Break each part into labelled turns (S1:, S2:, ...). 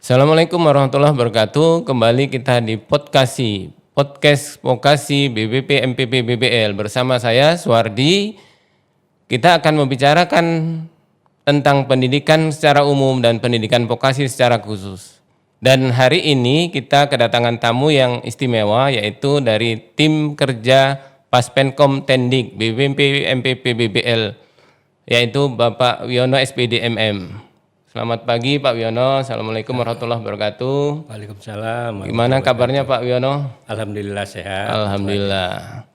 S1: Assalamualaikum warahmatullahi wabarakatuh. Kembali kita di podcast Vokasi BBP MPP BBL bersama saya Suwardi. Kita akan membicarakan tentang pendidikan secara umum dan pendidikan vokasi secara khusus. Dan hari ini kita kedatangan tamu yang istimewa yaitu dari tim kerja Paspenkom Tendik BBP MPP BBL yaitu Bapak Wiono SPD MM. Selamat pagi Pak Wiono, Assalamualaikum warahmatullahi wabarakatuh.
S2: Waalaikumsalam.
S1: Gimana kabarnya Pak Wiono?
S2: Alhamdulillah sehat.
S1: Alhamdulillah.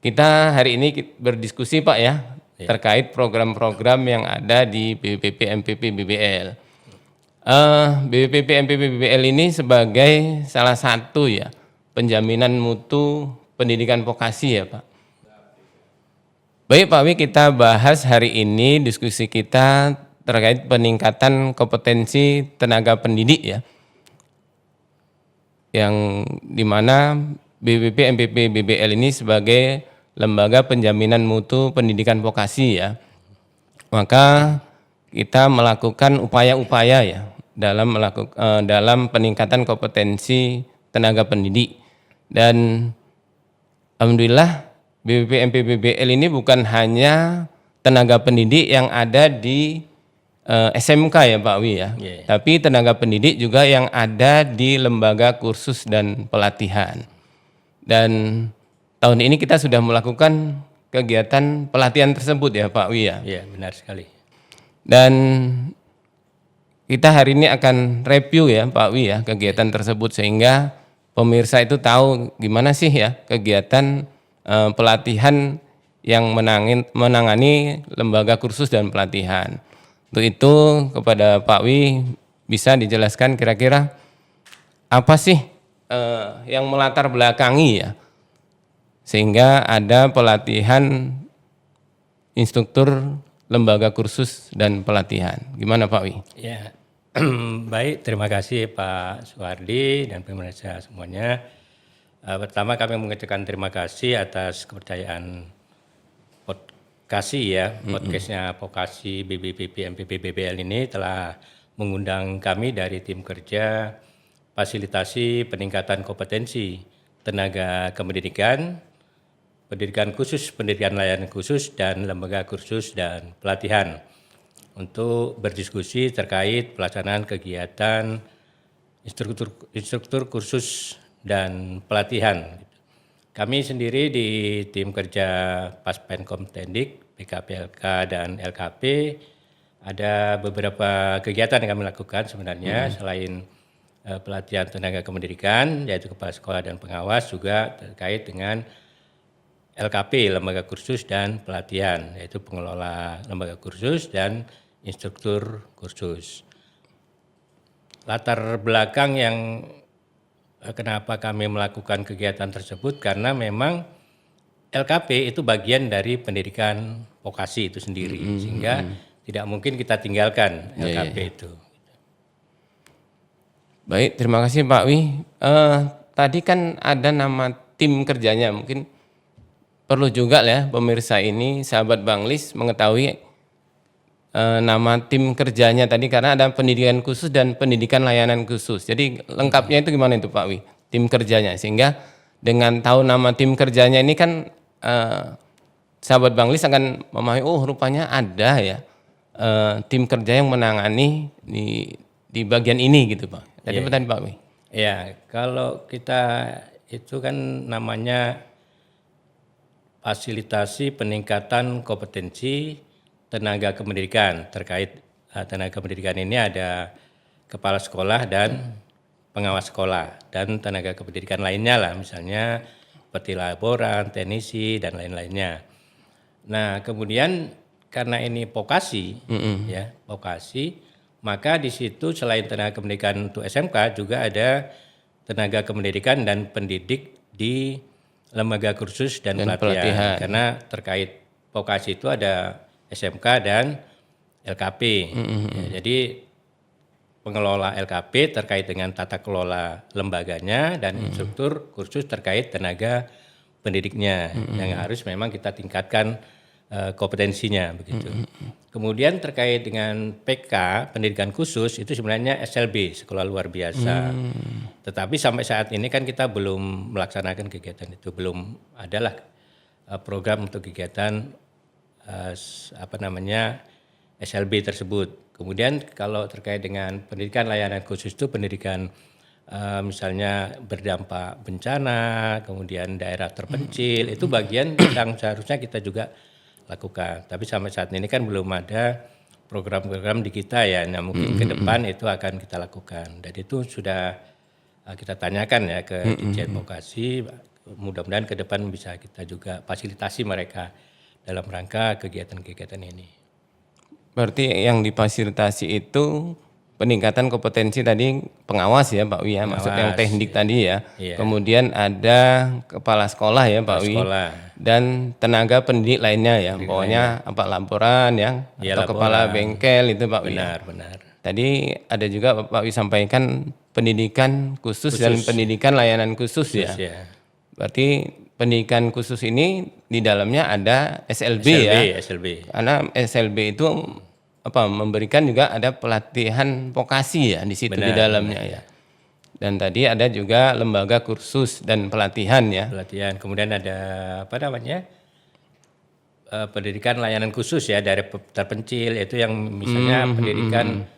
S1: Kita hari ini berdiskusi Pak ya, terkait program-program yang ada di BPP MPP BBL. BPP MPP BBL ini sebagai salah satu ya penjaminan mutu pendidikan vokasi ya Pak. Baik Pak Wi, kita bahas hari ini diskusi kita terkait peningkatan kompetensi tenaga pendidik ya, yang dimana BPP MPP BBL ini sebagai lembaga penjaminan mutu pendidikan vokasi ya, maka kita melakukan upaya-upaya ya dalam peningkatan kompetensi tenaga pendidik. Dan alhamdulillah BPP MPP BBL ini bukan hanya tenaga pendidik yang ada di SMK ya Pak Wi ya, tapi tenaga pendidik juga yang ada di lembaga kursus dan pelatihan. Dan tahun ini kita sudah melakukan kegiatan pelatihan tersebut ya Pak Wi ya.
S2: Iya, benar sekali.
S1: Dan kita hari ini akan review ya Pak Wi ya kegiatan tersebut sehingga pemirsa itu tahu gimana sih ya kegiatan pelatihan yang menangani lembaga kursus dan pelatihan. Untuk itu kepada Pak Wi bisa dijelaskan kira-kira apa sih yang melatar belakangi ya sehingga ada pelatihan instruktur lembaga kursus dan pelatihan. Gimana Pak Wi?
S2: Ya, baik, terima kasih Pak Suwardi dan pemirsa semuanya. Pertama kami mengucapkan terima kasih atas kepercayaan podcastnya Vokasi BBPP MPP BBL ini telah mengundang kami dari tim kerja fasilitasi peningkatan kompetensi tenaga kependidikan, pendidikan khusus, pendidikan layanan khusus, dan lembaga kursus dan pelatihan untuk berdiskusi terkait pelaksanaan kegiatan instruktur kursus dan pelatihan. Kami sendiri di tim kerja Paspenkom Tendik, PKPLK dan LKP ada beberapa kegiatan yang kami lakukan sebenarnya selain pelatihan tenaga kependidikan yaitu kepala sekolah dan pengawas, juga terkait dengan LKP, lembaga kursus dan pelatihan, yaitu pengelola lembaga kursus dan instruktur kursus. Latar belakang yang kenapa kami melakukan kegiatan tersebut karena memang LKP itu bagian dari pendidikan vokasi itu sendiri, sehingga tidak mungkin kita tinggalkan LKP itu.
S1: Baik, terima kasih Pak Wi. Tadi kan ada nama tim kerjanya, mungkin perlu juga ya pemirsa ini, sahabat Banglis mengetahui nama tim kerjanya tadi karena ada pendidikan khusus dan pendidikan layanan khusus. Jadi lengkapnya itu gimana itu Pak Wi? Tim kerjanya, sehingga dengan tahu nama tim kerjanya ini kan sahabat Banglis akan memahami, oh rupanya ada ya tim kerja yang menangani di bagian ini gitu Pak. Tadi tadi Pak Wi.
S2: Ya, kalau kita itu kan namanya fasilitasi peningkatan kompetensi tenaga kependidikan. Terkait tenaga kependidikan ini ada kepala sekolah dan pengawas sekolah dan tenaga kependidikan lainnya lah, misalnya seperti laboran, teknisi dan lain-lainnya. Nah, kemudian karena ini vokasi ya, vokasi, maka di situ selain tenaga kependidikan untuk SMK juga ada tenaga kependidikan dan pendidik di lembaga kursus dan pelatihan. Karena terkait vokasi itu ada SMK dan LKP. Ya, jadi pengelola LKP terkait dengan tata kelola lembaganya dan instruktur kursus terkait tenaga pendidiknya yang harus memang kita tingkatkan kompetensinya begitu. Kemudian terkait dengan PK pendidikan khusus itu sebenarnya SLB sekolah luar biasa. Tetapi sampai saat ini kan kita belum melaksanakan kegiatan itu, belum adalah program untuk kegiatan SLB tersebut. Kemudian kalau terkait dengan pendidikan layanan khusus itu pendidikan misalnya berdampak bencana, kemudian daerah terpencil, itu bagian yang seharusnya kita juga lakukan. Tapi sampai saat ini kan belum ada program-program di kita ya. Nah mungkin ke depan itu akan kita lakukan. Dan itu sudah kita tanyakan ya ke Ditjen Vokasi. Mudah-mudahan ke depan bisa kita juga fasilitasi mereka dalam rangka kegiatan-kegiatan ini.
S1: Berarti yang difasilitasi itu peningkatan kompetensi tadi pengawas ya Pak Wi ya, maksud yang teknik tadi ya.
S2: Iya.
S1: Kemudian ada kepala sekolah ya Pak Wi.
S2: Sekolah.
S1: Dan tenaga pendidik lainnya ya. Pokoknya apa laporan ya
S2: Iya,
S1: atau kepala bengkel itu Pak Wi.
S2: Benar.
S1: Tadi ada juga Pak Wi sampaikan pendidikan khusus dan pendidikan layanan khusus ya.
S2: Ya.
S1: Berarti pendidikan khusus ini di dalamnya ada SLB ya.
S2: SLB.
S1: Karena SLB itu memberikan juga ada pelatihan vokasi ya di situ di dalamnya ya. Dan tadi ada juga lembaga kursus dan pelatihan ya.
S2: Pelatihan. Kemudian ada pendidikan layanan khusus ya dari terpencil, itu yang misalnya pendidikan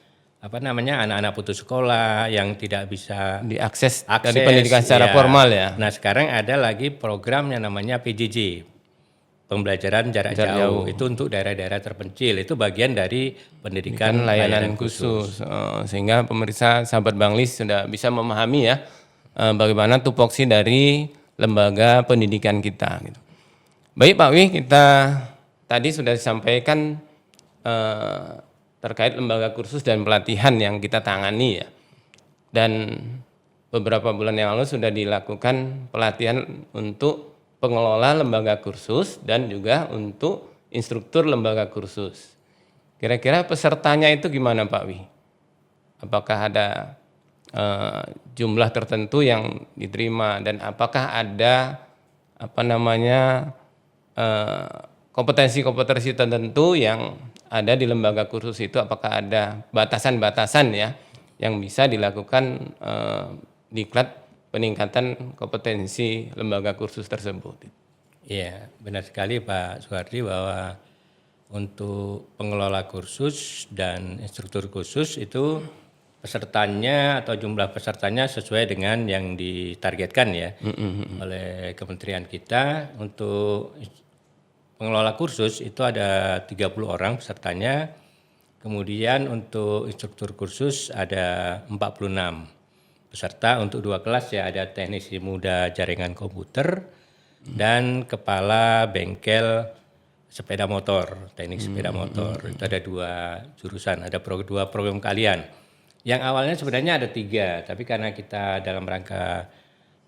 S2: anak-anak putus sekolah yang tidak bisa
S1: Diakses dari pendidikan secara formal ya.
S2: Nah sekarang ada lagi program yang namanya PJJ, pembelajaran jarak jauh. Itu untuk daerah-daerah terpencil, itu bagian dari pendidikan
S1: layanan khusus. Sehingga pemirsa sahabat Banglis sudah bisa memahami ya bagaimana tupoksi dari lembaga pendidikan kita gitu. Baik Pak Wi, kita tadi sudah disampaikan terkait lembaga kursus dan pelatihan yang kita tangani ya. Dan beberapa bulan yang lalu sudah dilakukan pelatihan untuk pengelola lembaga kursus dan juga untuk instruktur lembaga kursus. Kira-kira pesertanya itu gimana Pak Wi? Apakah ada jumlah tertentu yang diterima dan apakah ada kompetensi-kompetensi tertentu yang ada di lembaga kursus itu, apakah ada batasan-batasan ya yang bisa dilakukan diklat peningkatan kompetensi lembaga kursus tersebut?
S2: Iya, benar sekali Pak Suhardi bahwa untuk pengelola kursus dan instruktur khusus itu pesertanya atau jumlah pesertanya sesuai dengan yang ditargetkan ya oleh kementerian kita. Untuk pengelola kursus itu ada 30 orang pesertanya, kemudian untuk instruktur kursus ada 46 peserta untuk 2 kelas ya, ada teknisi muda jaringan komputer dan kepala bengkel sepeda motor, teknik sepeda motor. Itu ada 2 jurusan, ada 2 program kalian. Yang awalnya sebenarnya ada 3, tapi karena kita dalam rangka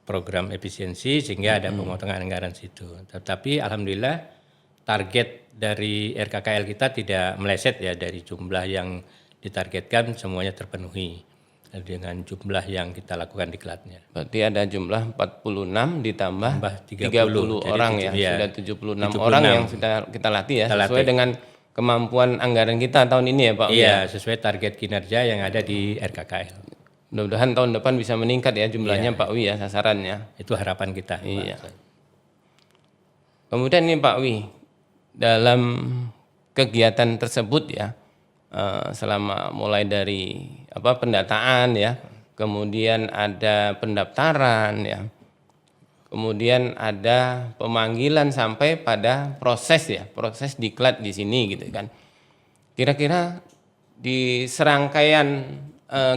S2: program efisiensi sehingga ada pemotongan anggaran situ. Tetapi alhamdulillah target dari RKKL kita tidak meleset ya, dari jumlah yang ditargetkan semuanya terpenuhi dengan jumlah yang kita lakukan diklatnya.
S1: Berarti ada jumlah 46 ditambah 30
S2: 30
S1: orang ya, sudah 76 orang yang sudah kita latih ya, sesuai dengan kemampuan anggaran kita tahun ini ya Pak.
S2: Iya, sesuai target kinerja yang ada di RKKL.
S1: Mudah-mudahan tahun depan bisa meningkat ya jumlahnya Pak Wi ya, sasarannya.
S2: Itu harapan kita.
S1: Iya. Kemudian nih Pak Wi, dalam kegiatan tersebut ya, selama mulai dari pendataan ya, kemudian ada pendaftaran ya, kemudian ada pemanggilan sampai pada proses diklat di sini gitu kan. Kira-kira di serangkaian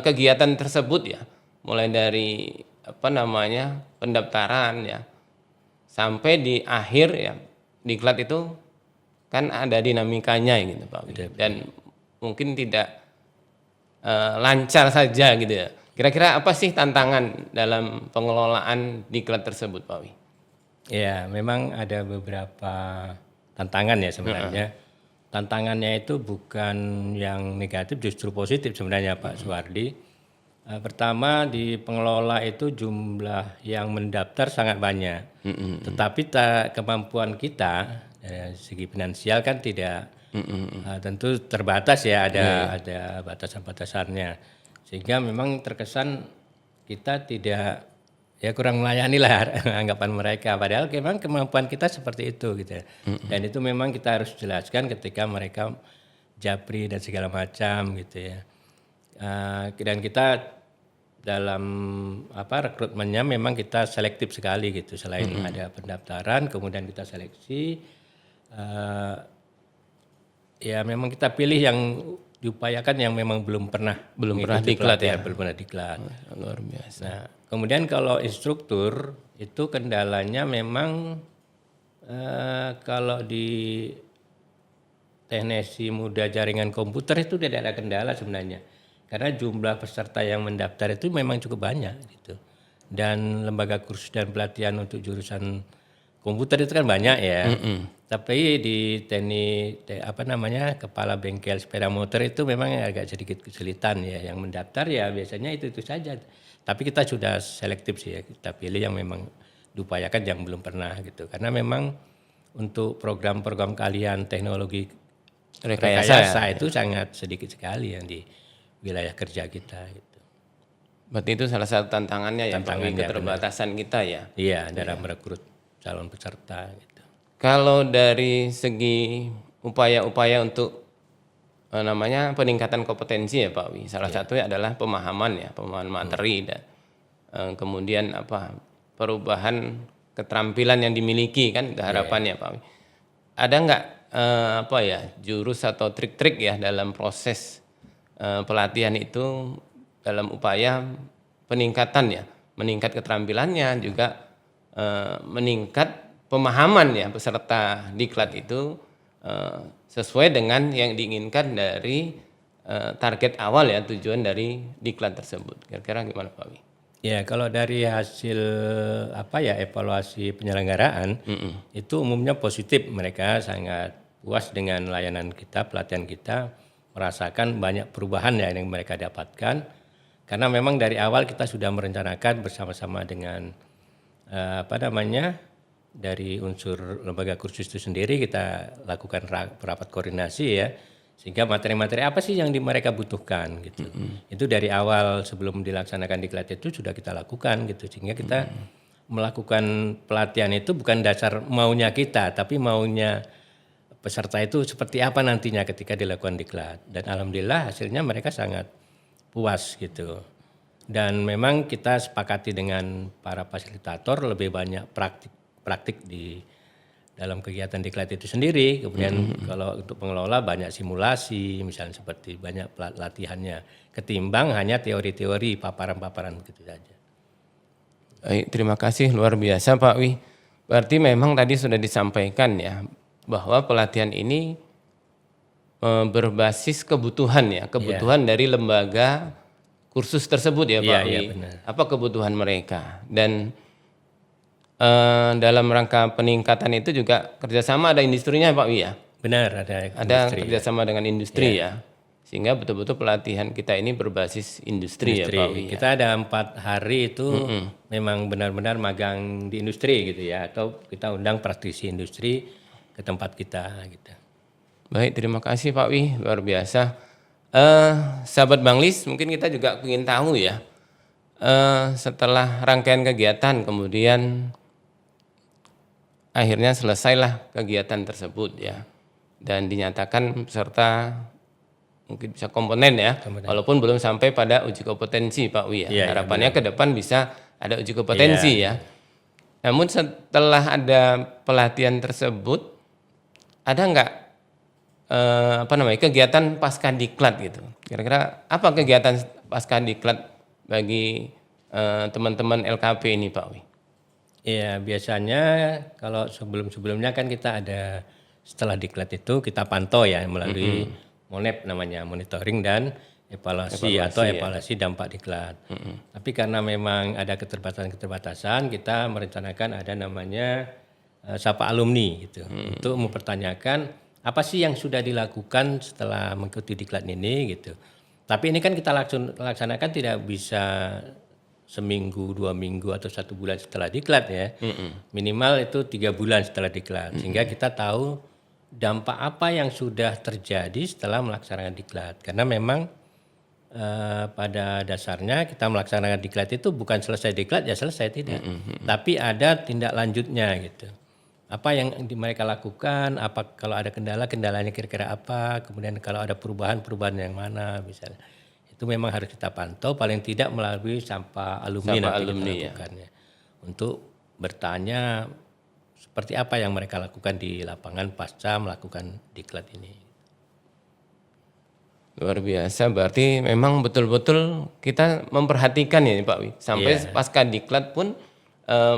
S1: kegiatan tersebut ya, mulai dari pendaftaran ya sampai di akhir ya, diklat itu kan ada dinamikanya gitu Pak. Dan mungkin tidak lancar saja gitu ya. Kira-kira apa sih tantangan dalam pengelolaan diklat tersebut Pak Wi?
S2: Ya, memang ada beberapa tantangan ya sebenarnya. Tantangannya itu bukan yang negatif, justru positif sebenarnya Pak Suhardi. Pertama, di pengelola itu jumlah yang mendaftar sangat banyak. Tetapi kemampuan kita Dari segi finansial kan tidak tentu terbatas ya, ada batasan-batasannya. Sehingga memang terkesan kita tidak ya kurang melayani lah anggapan mereka. Padahal memang kemampuan kita seperti itu gitu ya. Dan itu memang kita harus jelaskan ketika mereka japri dan segala macam gitu ya. Dan kita dalam rekrutmennya memang kita selektif sekali gitu. Selain ada pendaftaran, kemudian kita seleksi. Ya memang kita pilih yang diupayakan yang memang belum pernah
S1: diklat ya.
S2: belum pernah diklat.
S1: Luar biasa.
S2: Nah, kemudian kalau instruktur itu kendalanya memang kalau di teknisi muda jaringan komputer itu tidak ada kendala sebenarnya. Karena jumlah peserta yang mendaftar itu memang cukup banyak gitu. Dan lembaga kursus dan pelatihan untuk jurusan komputer itu kan banyak ya. Tapi di kepala bengkel sepeda motor itu memang agak sedikit kesulitan ya. Yang mendaftar ya biasanya itu saja. Tapi kita sudah selektif sih ya. Kita pilih yang memang diupayakan yang belum pernah gitu. Karena memang untuk program-program kalian teknologi rekayasa itu sangat sedikit sekali yang di wilayah kerja kita gitu.
S1: Berarti itu salah satu tantangannya ya, Pak Wi, keterbatasan kita ya.
S2: Iya, dalam merekrut calon peserta gitu.
S1: Kalau dari segi upaya-upaya untuk peningkatan kompetensi ya Pak Wi, salah satunya adalah pemahaman materi dan kemudian perubahan keterampilan yang dimiliki kan harapannya Pak Wi. Ada nggak jurus atau trik-trik ya dalam proses pelatihan itu dalam upaya peningkatan ya, meningkat keterampilannya juga meningkat pemahaman ya peserta diklat itu sesuai dengan yang diinginkan dari target awal ya, tujuan dari diklat tersebut. Kira-kira gimana Pak Wi?
S2: Ya kalau dari hasil evaluasi penyelenggaraan itu umumnya positif, mereka sangat puas dengan layanan kita, pelatihan kita, merasakan banyak perubahan ya yang mereka dapatkan. Karena memang dari awal kita sudah merencanakan bersama-sama dengan dari unsur lembaga kursus itu sendiri, kita lakukan rapat koordinasi ya, sehingga materi-materi apa sih yang mereka butuhkan gitu. Itu dari awal sebelum dilaksanakan diklat itu sudah kita lakukan gitu, sehingga kita melakukan pelatihan itu bukan dasar maunya kita, tapi maunya peserta itu seperti apa nantinya ketika dilakukan diklat. Dan alhamdulillah hasilnya mereka sangat puas gitu. Dan memang kita sepakati dengan para fasilitator lebih banyak praktik di dalam kegiatan diklat itu sendiri. Kemudian kalau untuk pengelola banyak simulasi, misalnya seperti banyak latihannya, ketimbang hanya teori-teori, paparan-paparan begitu saja.
S1: Baik, terima kasih, luar biasa Pak Wi. Berarti memang tadi sudah disampaikan ya bahwa pelatihan ini berbasis kebutuhan ya, dari lembaga kursus tersebut ya Pak Wi. Apa kebutuhan mereka, dan dalam rangka peningkatan itu juga kerjasama ada industrinya Pak Wi ya?
S2: Benar,
S1: ada kerjasama dengan industri ya, sehingga betul-betul pelatihan kita ini berbasis industri. Ya Pak Wi.
S2: Kita ada 4 hari itu memang benar-benar magang di industri gitu ya, atau kita undang praktisi industri ke tempat kita gitu.
S1: Baik, terima kasih Pak Wi, luar biasa. Sahabat Banglis, mungkin kita juga ingin tahu ya, setelah rangkaian kegiatan kemudian akhirnya selesailah kegiatan tersebut ya, dan dinyatakan peserta mungkin bisa komponen ya, walaupun belum sampai pada uji kompetensi Pak Wi ya. Harapannya ke depan bisa ada uji kompetensi ya. Namun setelah ada pelatihan tersebut, ada nggak kegiatan pasca diklat gitu? Kira-kira apa kegiatan pasca diklat bagi teman-teman LKP ini Pak Wi?
S2: Iya, biasanya kalau sebelum-sebelumnya kan kita ada, setelah diklat itu kita pantau ya melalui MONEP namanya, monitoring dan evaluasi dampak diklat. Tapi karena memang ada keterbatasan, kita merencanakan ada namanya Sapa Alumni gitu, untuk mempertanyakan apa sih yang sudah dilakukan setelah mengikuti diklat ini gitu. Tapi ini kan kita laksanakan tidak bisa seminggu, 2 minggu atau 1 bulan setelah diklat ya. Minimal itu 3 bulan setelah diklat. Sehingga kita tahu dampak apa yang sudah terjadi setelah melaksanakan diklat. Karena memang pada dasarnya kita melaksanakan diklat itu bukan selesai diklat ya selesai, tidak. Tapi ada tindak lanjutnya gitu. Apa yang mereka lakukan, apa kalau ada kendalanya kira-kira apa, kemudian kalau ada perubahan yang mana misalnya. Itu memang harus kita pantau paling tidak melalui sampah alumni nanti kita lakukannya. Untuk bertanya seperti apa yang mereka lakukan di lapangan pasca melakukan diklat ini.
S1: Luar biasa, berarti memang betul-betul kita memperhatikan ya Pak Wi. Sampai pasca diklat pun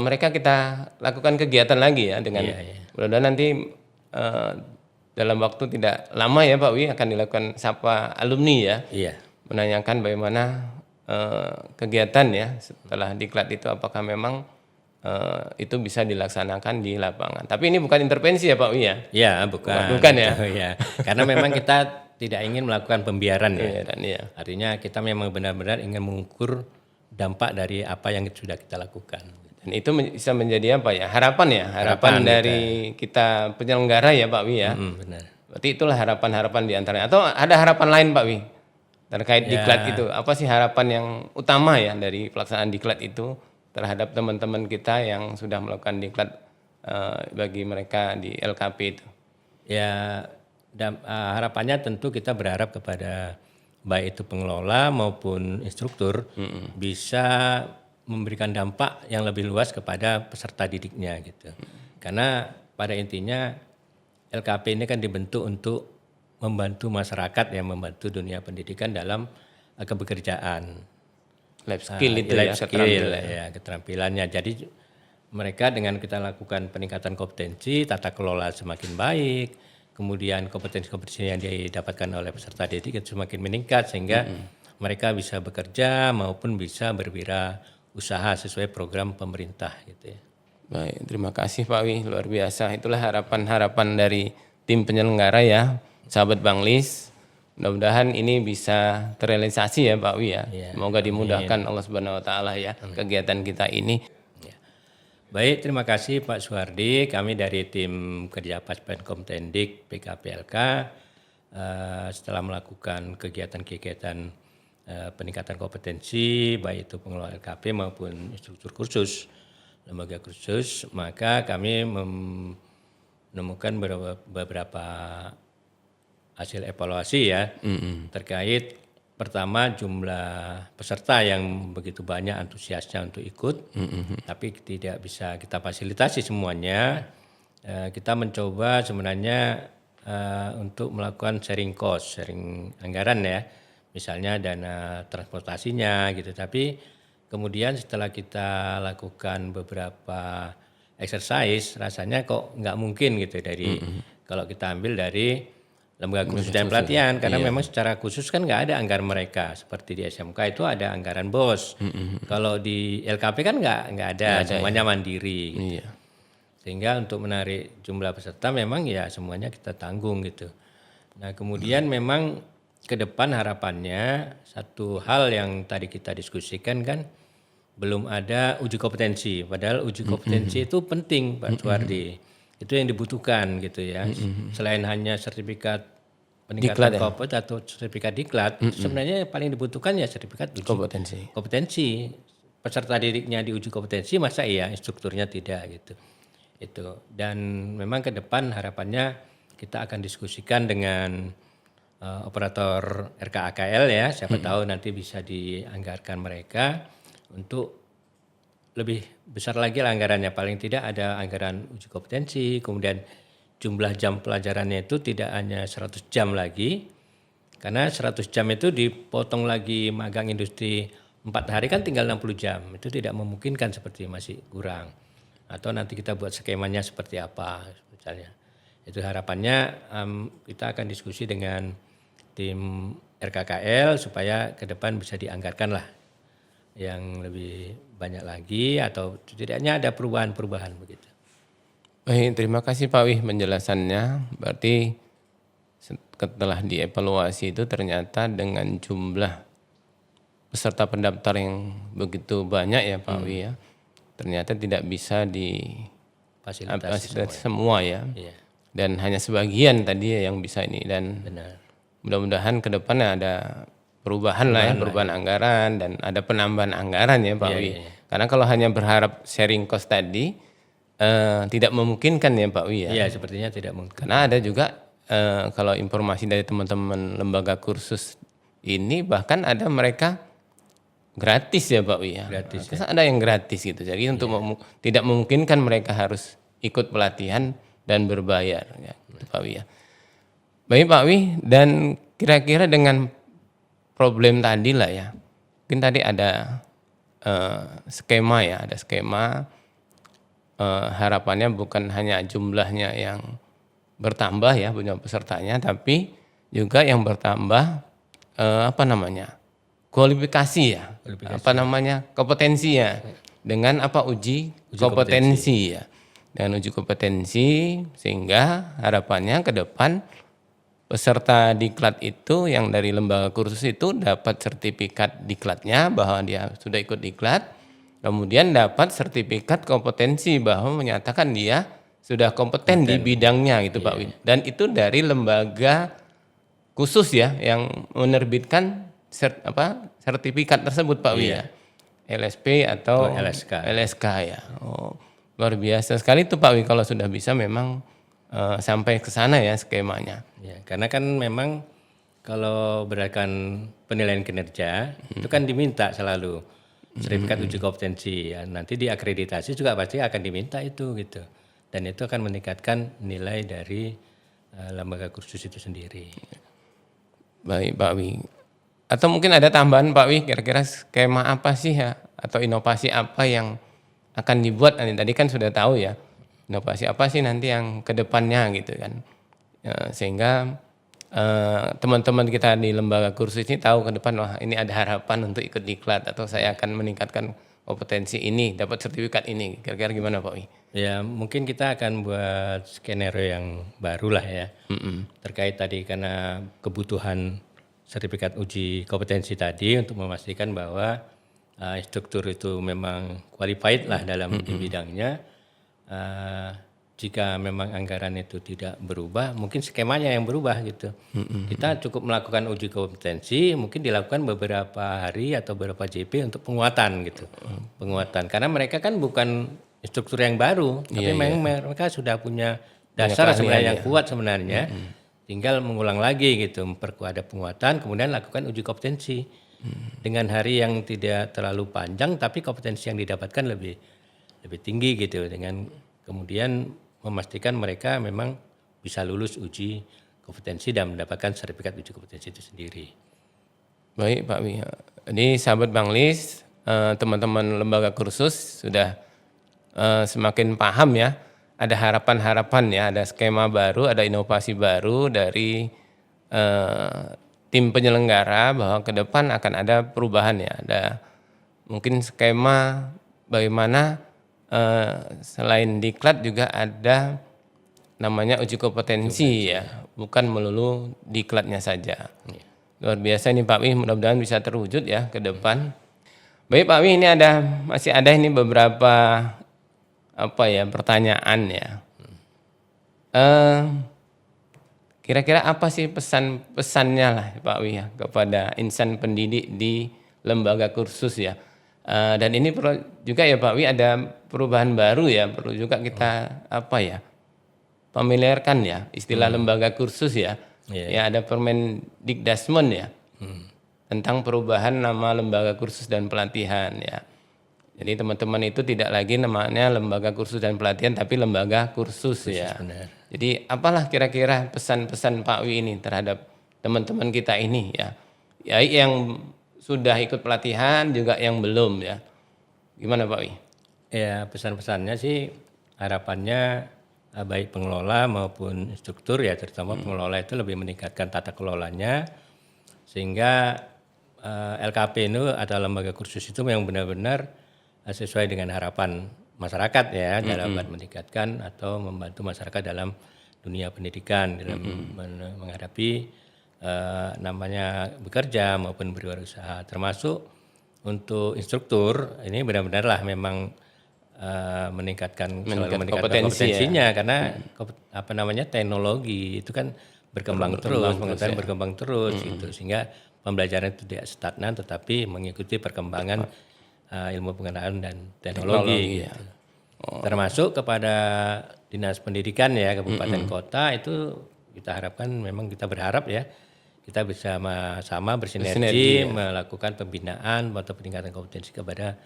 S1: mereka kita lakukan kegiatan lagi ya dengan mudah-mudahan nanti dalam waktu tidak lama ya Pak Wi akan dilakukan sapa alumni ya.
S2: Iya.
S1: Menanyakan bagaimana kegiatan ya setelah diklat itu apakah memang itu bisa dilaksanakan di lapangan. Tapi ini bukan intervensi ya Pak Wi ya?
S2: Iya, bukan.
S1: Bukan ya?
S2: Ya. Karena memang kita tidak ingin melakukan pembiaran ya.
S1: Iya.
S2: Artinya kita memang benar-benar ingin mengukur dampak dari apa yang sudah kita lakukan.
S1: Dan itu bisa menjadi apa ya? Harapan dari kita penyelenggara ya Pak Wi ya.
S2: Benar.
S1: Berarti itulah harapan-harapan di antaranya. Atau ada harapan lain Pak Wi? Terkait diklat itu, apa sih harapan yang utama ya dari pelaksanaan diklat itu terhadap teman-teman kita yang sudah melakukan diklat bagi mereka di LKP itu?
S2: Ya, harapannya tentu kita berharap kepada baik itu pengelola maupun instruktur bisa memberikan dampak yang lebih luas kepada peserta didiknya gitu. Karena pada intinya LKP ini kan dibentuk untuk membantu masyarakat yang membantu dunia pendidikan dalam kebekerjaan.
S1: Life skill itu
S2: life skill ya keterampilannya. Jadi mereka dengan kita lakukan peningkatan kompetensi, tata kelola semakin baik, kemudian kompetensi-kompetensi yang didapatkan oleh peserta didik itu semakin meningkat sehingga mereka bisa bekerja maupun bisa berwirausaha sesuai program pemerintah gitu ya.
S1: Baik, terima kasih Pak Wi, luar biasa. Itulah harapan-harapan dari tim penyelenggara ya. Sahabat Banglis, mudah-mudahan ini bisa terrealisasi ya Pak Wi ya. Semoga dimudahkan Allah Subhanahu wa taala ya kegiatan kita ini.
S2: Ya. Baik, terima kasih Pak Suhardi. Kami dari tim kerja Paspenkom Tendik PKPLK setelah melakukan kegiatan-kegiatan peningkatan kompetensi baik itu pengelola LKP maupun instruktur kursus, lembaga kursus, maka kami menemukan beberapa hasil evaluasi ya terkait pertama jumlah peserta yang begitu banyak antusiasnya untuk ikut, tapi tidak bisa kita fasilitasi semuanya. Kita mencoba sebenarnya untuk melakukan sharing cost, sharing anggaran ya, misalnya dana transportasinya gitu. Tapi kemudian setelah kita lakukan beberapa exercise, rasanya kok nggak mungkin gitu dari kalau kita ambil dari lembaga khusus dan pelatihan karena memang secara khusus kan nggak ada anggaran mereka seperti di SMK itu ada anggaran BOS. Kalau di LKP kan nggak ada, semuanya mandiri. Sehingga untuk menarik jumlah peserta memang ya semuanya kita tanggung gitu. Nah kemudian memang ke depan harapannya satu hal yang tadi kita diskusikan kan belum ada uji kompetensi. Padahal uji kompetensi itu penting Pak Suhardi. Itu yang dibutuhkan gitu ya. Selain hanya sertifikat peningkatan kompetensi atau sertifikat diklat, sebenarnya yang paling dibutuhkan ya sertifikat uji kompetensi. Peserta didiknya diuji kompetensi, masa iya instrukturnya tidak gitu. Itu. Dan memang ke depan harapannya kita akan diskusikan dengan operator RKAKL ya, siapa tahu nanti bisa dianggarkan mereka untuk lebih besar lagi lah anggarannya, paling tidak ada anggaran uji kompetensi, kemudian jumlah jam pelajarannya itu tidak hanya 100 jam lagi, karena 100 jam itu dipotong lagi magang industri 4 hari kan tinggal 60 jam, itu tidak memungkinkan seperti masih kurang. Atau nanti kita buat skemanya seperti apa misalnya. Itu harapannya kita akan diskusi dengan tim RKKL supaya ke depan bisa dianggarkan lah yang lebih banyak lagi atau setidaknya ada perubahan-perubahan begitu.
S1: Baik, terima kasih Pak Wih penjelasannya. Berarti setelah dievaluasi itu ternyata dengan jumlah peserta pendaftar yang begitu banyak ya Pak Wi ya, ternyata tidak bisa
S2: Fasilitasi
S1: semua ya,
S2: Iya,
S1: dan hanya sebagian tadi ya yang bisa ini, dan
S2: benar.
S1: mudah-mudahan ke depannya ada perubahan lah ya, perubahan anggaran dan ada penambahan anggaran ya Pak
S2: Iya,
S1: Wi.
S2: iya, iya.
S1: Karena kalau hanya berharap sharing cost tadi tidak memungkinkan ya Pak Wi ya.
S2: Iya, sepertinya tidak mungkin.
S1: Karena ada juga kalau informasi dari teman-teman lembaga kursus ini bahkan ada mereka gratis ya Pak Wi ya.
S2: Gratis,
S1: Terus ada yang gratis gitu. Jadi untuk tidak memungkinkan mereka harus ikut pelatihan dan berbayar ya, gitu, Pak Wi ya. Baik Pak Wi, dan kira-kira dengan problem tadi lah ya, mungkin tadi ada skema ya, ada skema harapannya bukan hanya jumlahnya yang bertambah ya punya pesertanya, tapi juga yang bertambah apa namanya kualifikasi ya, apa namanya kompetensi ya, dengan apa uji kompetensi ya, dengan uji kompetensi sehingga harapannya ke depan peserta diklat itu yang dari lembaga kursus itu dapat sertifikat diklatnya bahwa dia sudah ikut diklat, kemudian dapat sertifikat kompetensi bahwa menyatakan dia sudah kompeten di bidangnya gitu Pak Win. Dan itu dari lembaga khusus ya yang menerbitkan sertifikat tersebut Pak Wi ya. LSP atau LSK ya. Oh, luar biasa sekali itu Pak Wi kalau sudah bisa memang sampai ke sana ya skemanya.
S2: Ya, karena kan memang kalau berdasarkan penilaian kinerja itu kan diminta selalu sertifikat uji kompetensi ya. Nanti di akreditasi juga pasti akan diminta itu gitu. Dan itu akan meningkatkan nilai dari lembaga kursus itu sendiri.
S1: Baik Pak Wi. Atau mungkin ada tambahan Pak Wi, kira-kira skema apa sih ya atau inovasi apa yang akan dibuat? Tadi kan sudah tahu ya. Inovasi apa sih nanti yang ke depannya gitu kan. Sehingga teman-teman kita di lembaga kursus ini tahu ke depan wah ini ada harapan untuk ikut diklat atau saya akan meningkatkan kompetensi ini, dapat sertifikat ini. Kira-kira gimana Pak Wi?
S2: Ya mungkin kita akan buat skenario yang baru lah ya. Terkait tadi karena kebutuhan sertifikat uji kompetensi tadi untuk memastikan bahwa instruktur itu memang qualified lah dalam di bidangnya. Jika memang anggaran itu tidak berubah, mungkin skemanya yang berubah gitu. Kita cukup melakukan uji kompetensi, mungkin dilakukan beberapa hari atau beberapa JP untuk penguatan gitu. Penguatan karena mereka kan bukan instruktur yang baru, tapi memang mereka sudah punya dasar sebenarnya yang kuat sebenarnya. Tinggal mengulang lagi gitu, memperkuat ada penguatan, kemudian lakukan uji kompetensi. Dengan hari yang tidak terlalu panjang, tapi kompetensi yang didapatkan lebih tinggi gitu, dengan kemudian memastikan mereka memang bisa lulus uji kompetensi dan mendapatkan sertifikat uji kompetensi itu sendiri.
S1: Baik Pak Wi. Jadi sahabat Banglis, teman-teman lembaga kursus sudah semakin paham ya, ada harapan-harapan ya, ada skema baru, ada inovasi baru dari tim penyelenggara bahwa ke depan akan ada perubahan ya, ada mungkin skema bagaimana selain diklat juga ada namanya uji kompetensi ya, bukan melulu diklatnya saja. Luar biasa ini Pak Wi, mudah-mudahan bisa terwujud ya ke depan. Baik Pak Wi, ini masih ada ini beberapa pertanyaan ya. Kira-kira apa sih pesan-pesannya lah Pak Wi ya kepada insan pendidik di lembaga kursus ya. Dan ini perlu juga ya Pak Wi ada perubahan baru ya, perlu juga kita familiarkan ya istilah lembaga kursus ya. Ya ada Permendikdasmen ya. Tentang perubahan nama lembaga kursus dan pelatihan ya. Jadi teman-teman itu tidak lagi namanya lembaga kursus dan pelatihan tapi lembaga kursus ya.
S2: Benar.
S1: Jadi apalah kira-kira pesan-pesan Pak Wi ini terhadap teman-teman kita ini ya. Ya yang sudah ikut pelatihan juga yang belum ya. Gimana Pak Wi?
S2: Ya pesan-pesannya sih harapannya baik pengelola maupun instruktur ya, terutama pengelola itu lebih meningkatkan tata kelolanya sehingga LKP itu atau lembaga kursus itu memang benar-benar sesuai dengan harapan masyarakat ya dalam meningkatkan atau membantu masyarakat dalam dunia pendidikan dalam menghadapi namanya bekerja maupun berwirausaha, termasuk untuk instruktur ini benar-benarlah memang meningkatkan kompetensinya karena teknologi itu kan berkembang terus, pengetahuan berkembang terus gitu, sehingga pembelajaran itu tidak stagnan tetapi mengikuti perkembangan ilmu pengetahuan dan teknologi gitu. Termasuk kepada dinas pendidikan ya kabupaten kota itu kita harapkan, memang kita berharap ya kita bisa sama bersinergi melakukan pembinaan atau peningkatan kompetensi kepada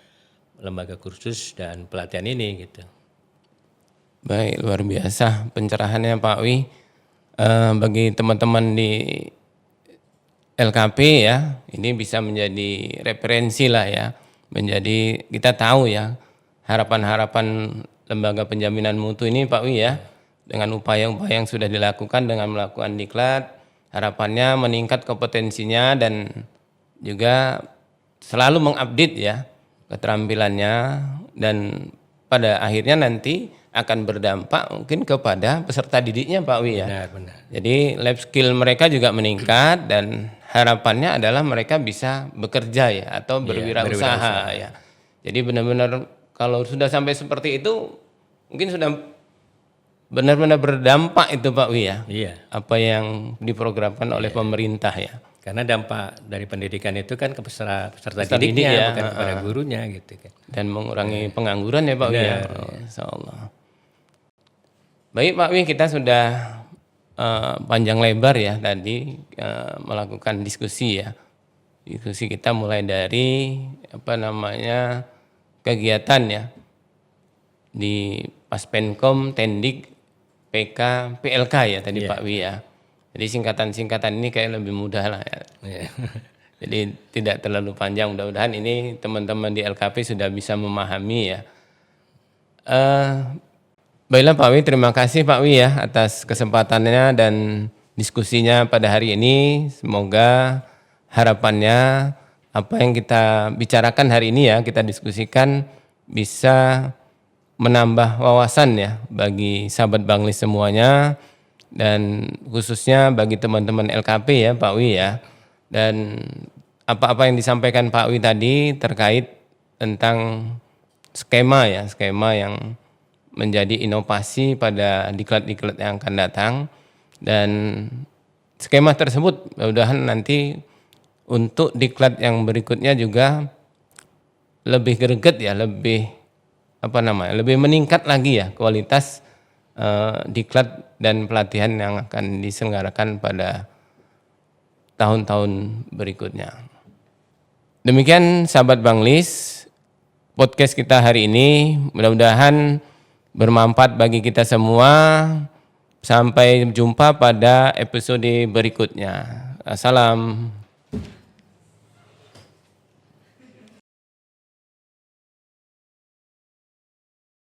S2: lembaga kursus dan pelatihan ini gitu.
S1: Baik, luar biasa pencerahannya Pak Wi. Bagi teman-teman di LKP ya, ini bisa menjadi referensi lah ya, menjadi kita tahu ya harapan-harapan lembaga penjaminan mutu ini Pak Wi ya, dengan upaya-upaya yang sudah dilakukan dengan melakukan diklat, harapannya meningkat kompetensinya dan juga selalu mengupdate ya keterampilannya, dan pada akhirnya nanti akan berdampak mungkin kepada peserta didiknya Pak Wi ya.
S2: Benar.
S1: Jadi life skill mereka juga meningkat dan harapannya adalah mereka bisa bekerja ya atau berwirausaha ya. Jadi benar-benar kalau sudah sampai seperti itu mungkin sudah benar-benar berdampak itu Pak Wi ya.
S2: Iya.
S1: Apa yang diprogramkan oleh pemerintah ya.
S2: Karena dampak dari pendidikan itu kan ke peserta didiknya ya, bukan kepada gurunya gitu kan.
S1: Dan mengurangi pengangguran ya Pak Wi ya. Insyaallah. Baik Pak Wi, kita sudah panjang lebar ya tadi melakukan diskusi ya. Diskusi kita mulai dari kegiatan ya di Paspenkom, Tendik, PK, PLK ya tadi Pak Wi ya. Jadi singkatan-singkatan ini kayak lebih mudah lah ya. Jadi tidak terlalu panjang, mudah-mudahan ini teman-teman di LKP sudah bisa memahami ya. Baiklah Pak Wi, terima kasih Pak Wi ya atas kesempatannya dan diskusinya pada hari ini. Semoga harapannya apa yang kita bicarakan hari ini ya, kita diskusikan bisa menambah wawasan ya bagi sahabat Banglis semuanya, dan khususnya bagi teman-teman LKP ya Pak Wi ya. Dan apa-apa yang disampaikan Pak Wi tadi terkait tentang skema yang menjadi inovasi pada diklat-diklat yang akan datang, dan skema tersebut mudah-mudahan nanti untuk diklat yang berikutnya juga lebih greget ya, lebih meningkat lagi ya kualitas diklat dan pelatihan yang akan diselenggarakan pada tahun-tahun berikutnya. Demikian sahabat Banglis, podcast kita hari ini mudah-mudahan bermanfaat bagi kita semua. Sampai jumpa pada episode berikutnya. Assalam.